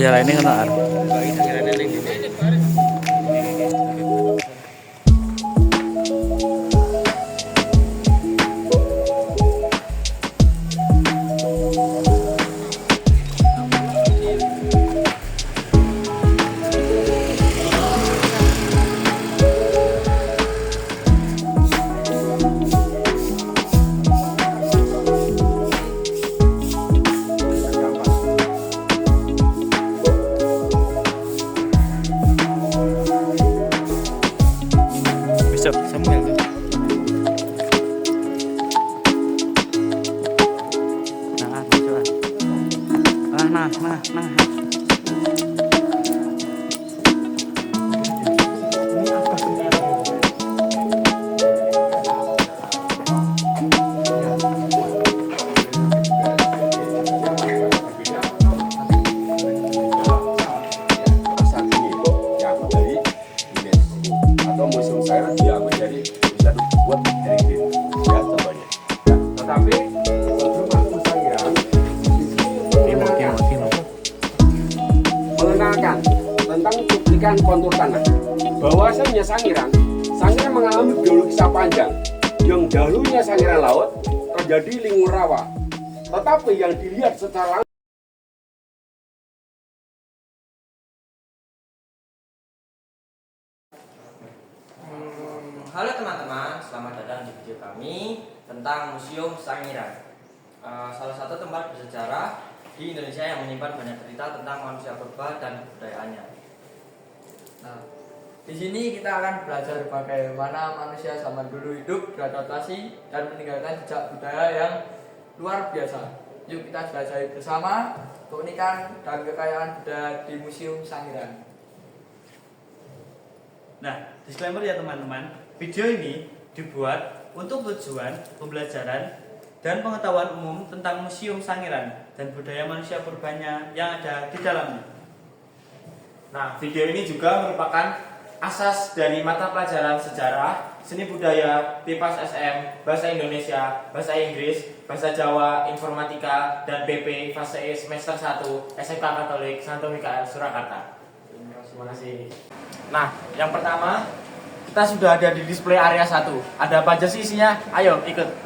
sejarah ini kan ar. Samuel tuh. Nah. Mengenalkan tentang cuplikan kontur tanah. Bahwasanya Sangiran mengalami geologisnya panjang, yang dahulunya Sangiran laut terjadi lingur rawa, tetapi yang dilihat secara langsung Halo teman-teman, selamat datang di video kami tentang Museum Sangiran. Salah satu tempat bersejarah di Indonesia yang menyimpan banyak cerita tentang manusia purba dan kebudayaannya. Nah, di sini kita akan belajar bagaimana manusia zaman dulu hidup, beradaptasi, dan meninggalkan jejak budaya yang luar biasa. Yuk kita jelajahi bersama keunikan dan kekayaan budaya di Museum Sangiran. Nah, disclaimer ya teman-teman, video ini dibuat untuk tujuan pembelajaran dan pengetahuan umum tentang Museum Sangiran dan budaya manusia purbanya yang ada di dalamnya. Nah, video ini juga merupakan asas dari mata pelajaran sejarah, seni budaya, PIPAS SM, bahasa Indonesia, bahasa Inggris, bahasa Jawa, informatika, dan BP fase E semester 1 SMK Katolik Santo Mikael Surakarta. Terima kasih. Nah, yang pertama, kita sudah ada di display area 1. Ada apa aja sih isinya? Ayo ikut.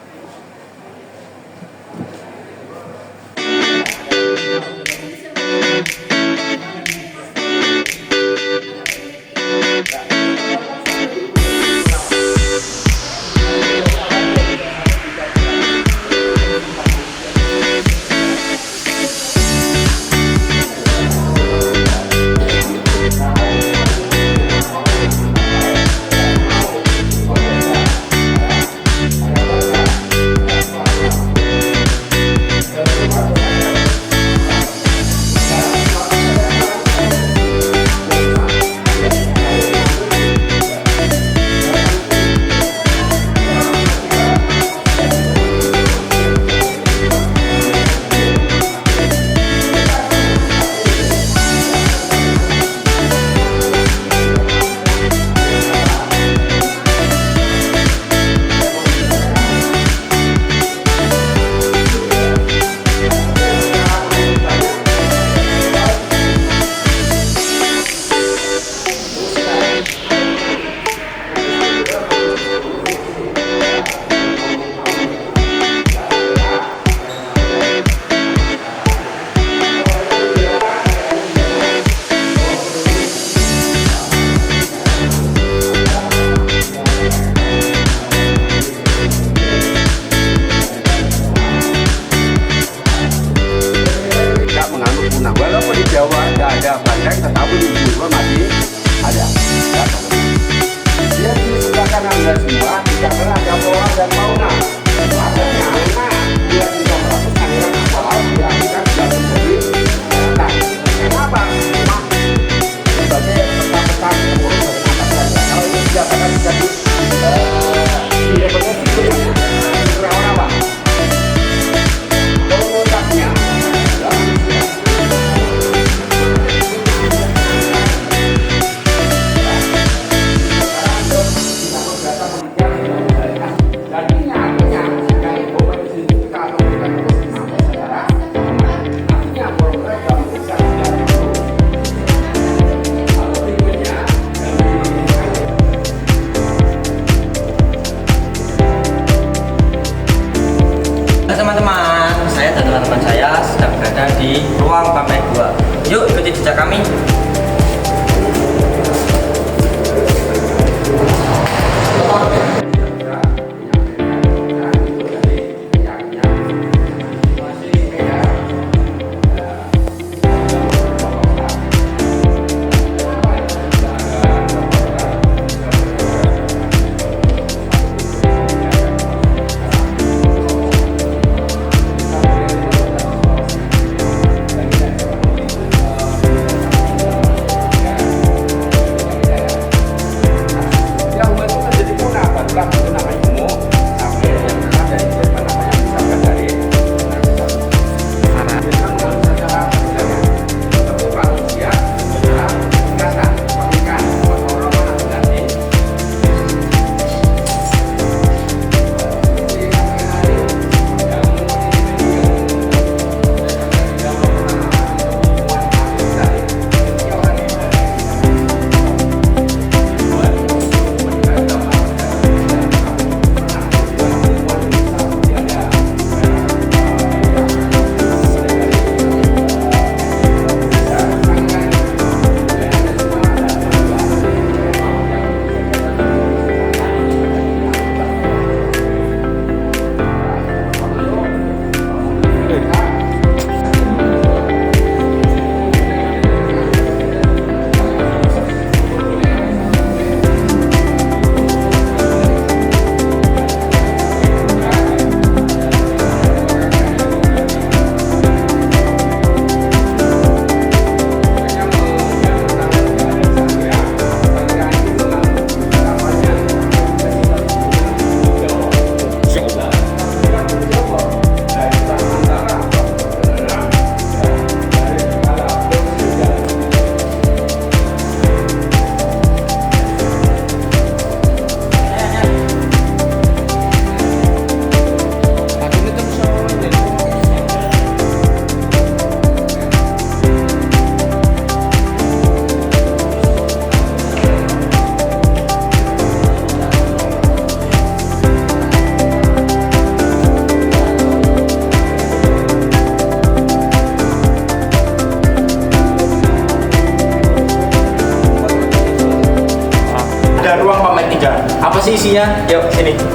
ada ruang pamer 3. Apa sih isinya? Yuk, sini. Nah,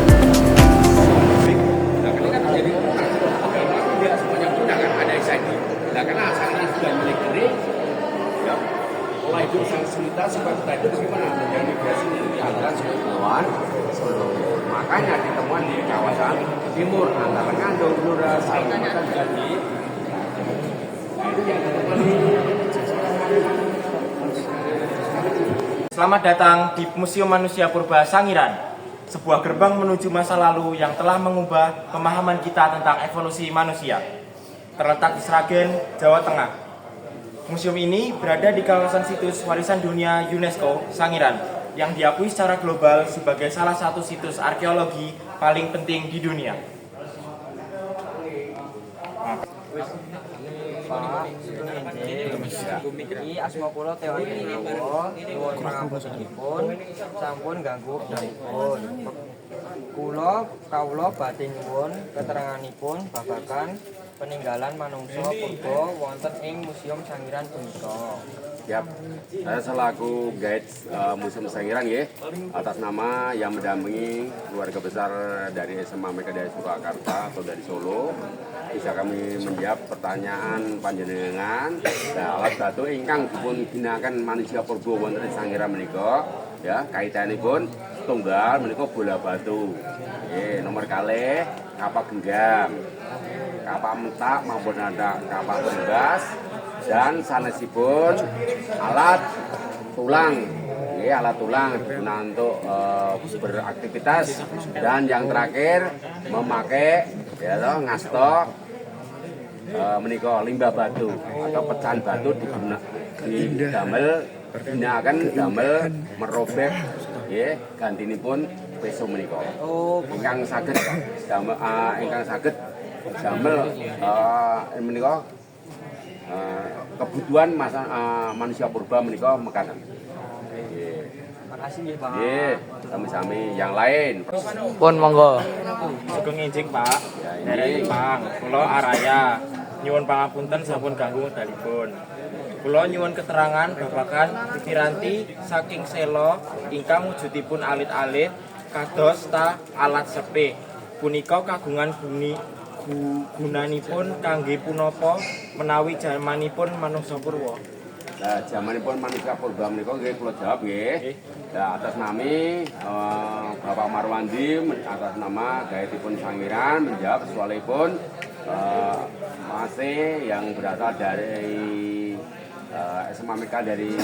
ini kan jadi tidak semuanya punya kan ada SID. Nah, karena sangat sudah milik negeri, ya, pola hidup sangat sulitan sebab kita itu bagaimana menjadi migrasi di antara Sungai Bengawan Solo. Makanya ditemuan di kawasan timur antara Ngandung, Blora, Kalimantan dan di. Nah, itu yang ditemukan di. Selamat datang di Museum Manusia Purba Sangiran, sebuah gerbang menuju masa lalu yang telah mengubah pemahaman kita tentang evolusi manusia. Terletak di Sragen, Jawa Tengah. Museum ini berada di kawasan situs warisan dunia UNESCO Sangiran yang diakui secara global sebagai salah satu situs arkeologi paling penting di dunia. Pak, iki asma kula Teori Wibowo, nuwun pangapuntenipun sampun ganggu wekdalipun. Kawula badhe nyuwun keteranganipun babagan peninggalan manungsa purba wonten ing Museum Sangiran punika. Siap. Saya selaku guide Museum Sangiran ya, atas nama yang mendampingi keluarga besar dari SMA Megadaya Surakarta atau dari Solo, bisa kami menjawab pertanyaan panjenengan. Nah, alat batu ingkang dipun ginakaken manusia purba wonten ing Sangiran menika, ya kaitanipun tunggal menika bola batu. Nggih, nomor kalih kapak genggam. Kapak mentak maupun ada kapak tembas. Dan sanesipun alat tulang, alat tulang digunakan untuk beraktivitas. Dan yang terakhir memakai ngasto menika limbah batu atau pecahan batu digunakan damel merobek gantinipun peso menika. Ingkang saged damel menika kebutuhan manusia purba menika mekaten. Makasih nggih, Pak. Nggih, sami-sami yang lain. Pun monggo. Sugeng injing Pak, Ya, dari ini. Jepang, kula Araya, nyuwun pangapunten sampun ganggu wekdalipun. Kula nyuwun keterangan babagan piranti saking selo ingkang wujudipun alit-alit kados ta alat sepe. Punika kagungan gunanipun kangge punapa menawi jamanipun manungsa purwa. Nah, zamanipun manusia purba menika nggih kula jawab nggih. Nah, atas nami Bapak Marwandi atas nama Gaetipun Sangiran menjawab soalipun masih yang berasal dari SMA Meka dari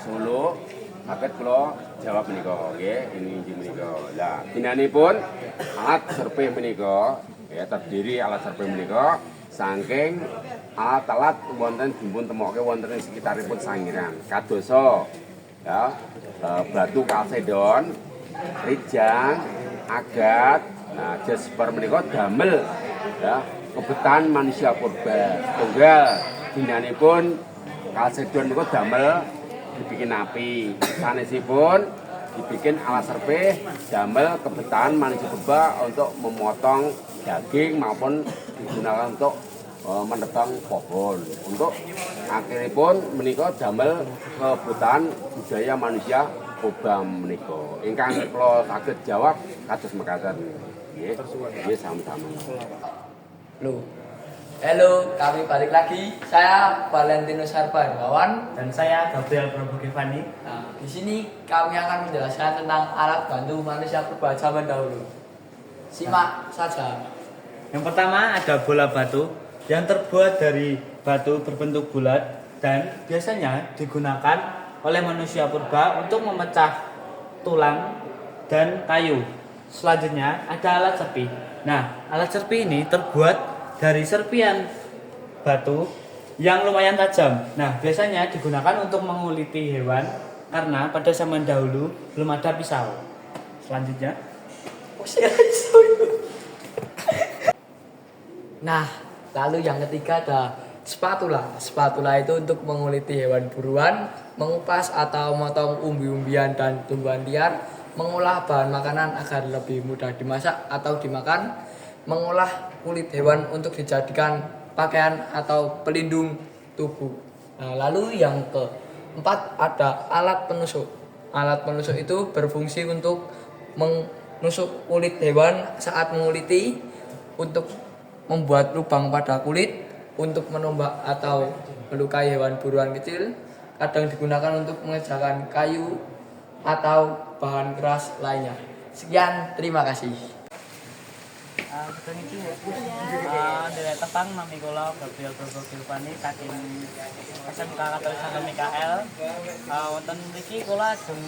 Solo. Saged kula jawab menika nggih, ini injih menika. Lah, ginanipun alat serpe menika ya terdiri alat serpe menika saking alat-alat wonten dipun temokke wonten ing sekitaripun Sangiran. Kadosa ya batu kalsedon, rijang, agat, nah jasper menika damel ya kebetan manusia purba. Tunggal ginanipun kalsedon menika damel dibikin api. Sanesipun dibikin alat serpe damel kebetan manusia purba untuk memotong daging maupun digunakan untuk menebang pohon. Untuk akhiripun menika damel kebutuhan budaya manusia purba menika. Ingkang kula saged jawab kados mekaten. Nggih. Nggih sama-sama. Loh. Halo, kami balik lagi. Saya Valentino Sarbarwawan. Dan saya Gabriel Prabu Gevani. Nah, di sini kami akan menjelaskan tentang alat bantu manusia purba zaman dahulu. Simak saja. Yang pertama ada bola batu yang terbuat dari batu berbentuk bulat dan biasanya digunakan oleh manusia purba untuk memecah tulang dan kayu. Selanjutnya ada alat serpi. Nah, alat serpi ini terbuat dari serpian batu yang lumayan tajam. Nah, biasanya digunakan untuk menguliti hewan karena pada zaman dahulu belum ada pisau. Selanjutnya, Nah, lalu yang ketiga ada spatula. Spatula itu untuk menguliti hewan buruan, mengupas atau memotong umbi-umbian dan tumbuhan liar, mengolah bahan makanan agar lebih mudah dimasak atau dimakan, mengolah kulit hewan untuk dijadikan pakaian atau pelindung tubuh. Nah, lalu yang keempat ada alat penusuk. Alat penusuk itu berfungsi untuk menusuk kulit hewan saat menguliti, untuk membuat lubang pada kulit, untuk menombak atau melukai hewan buruan kecil. Kadang digunakan untuk mengerjakan kayu atau bahan keras lainnya. Sekian, terima kasih. Betul iki nilai tepang nami kula Gabriel Bobo Gilvani saking SMK Katolik Santo Mikael. Wonten mriki kula ajeng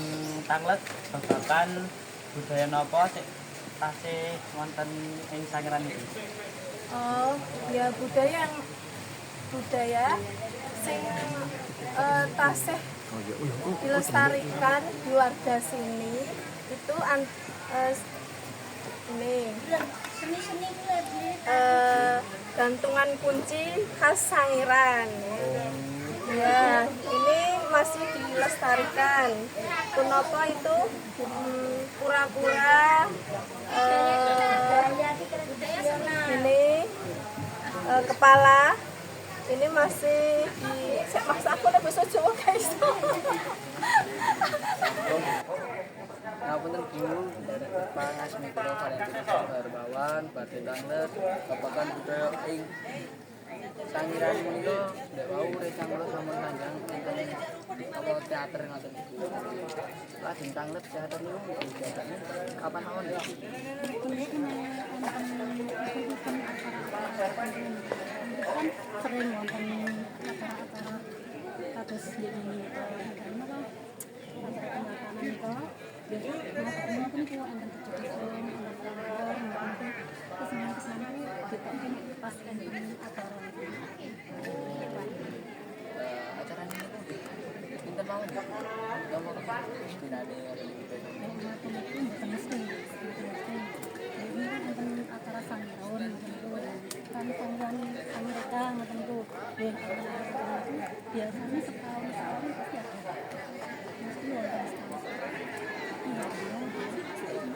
tanglet babagan budaya napa sik tasih wonten ing Sangiran iki. Oh, ya budaya sing tasih dilestarikan di warga sini itu ini gantungan kunci khas Sangiran. Ya, ini masih dilestarikan. Kenapa itu kura-kura ini kepala ini masih di maksa aku lebih sojo guys. Ngapunten Bu, dari Pangas Mikro Valentinus Harbawan, badhe tanglet babagan budaya ing Sangiran menika ndak wau rencang kula sampun panjang enten apa teater ngoten iki. Lajeng tanglet teater niku kegiatane kapan mawon ya? Sering wonten acara-acara kados dene karena acara-acara mungkin kalau enten kejutan enten kesana kita kan pas enten acara Acara niku pinten mawon? Napa dinane ngoten iki? acara Sangiran kan Sangiran Amerika ngoten niku biasanya setahun pasti ada mesti wonten setahun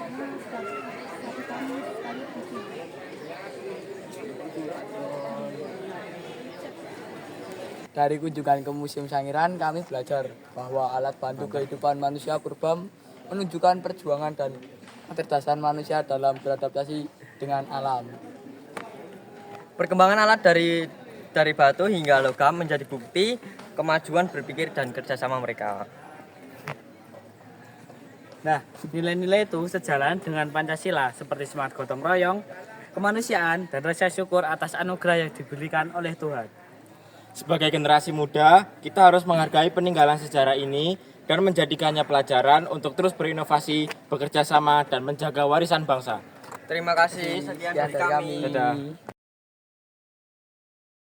karena satu tahun sekali mesti Dari kunjungan ke Museum Sangiran, kami belajar bahwa alat bantu kehidupan manusia purba menunjukkan perjuangan dan kecerdasan manusia dalam beradaptasi dengan alam. Perkembangan alat dari batu hingga logam menjadi bukti kemajuan berpikir dan kerjasama mereka. Nah, nilai-nilai itu sejalan dengan Pancasila seperti semangat gotong royong, kemanusiaan, dan rasa syukur atas anugerah yang diberikan oleh Tuhan. Sebagai generasi muda, kita harus menghargai peninggalan sejarah ini dan menjadikannya pelajaran untuk terus berinovasi, bekerja sama, dan menjaga warisan bangsa. Terima kasih, sekian dari kami. Dadah.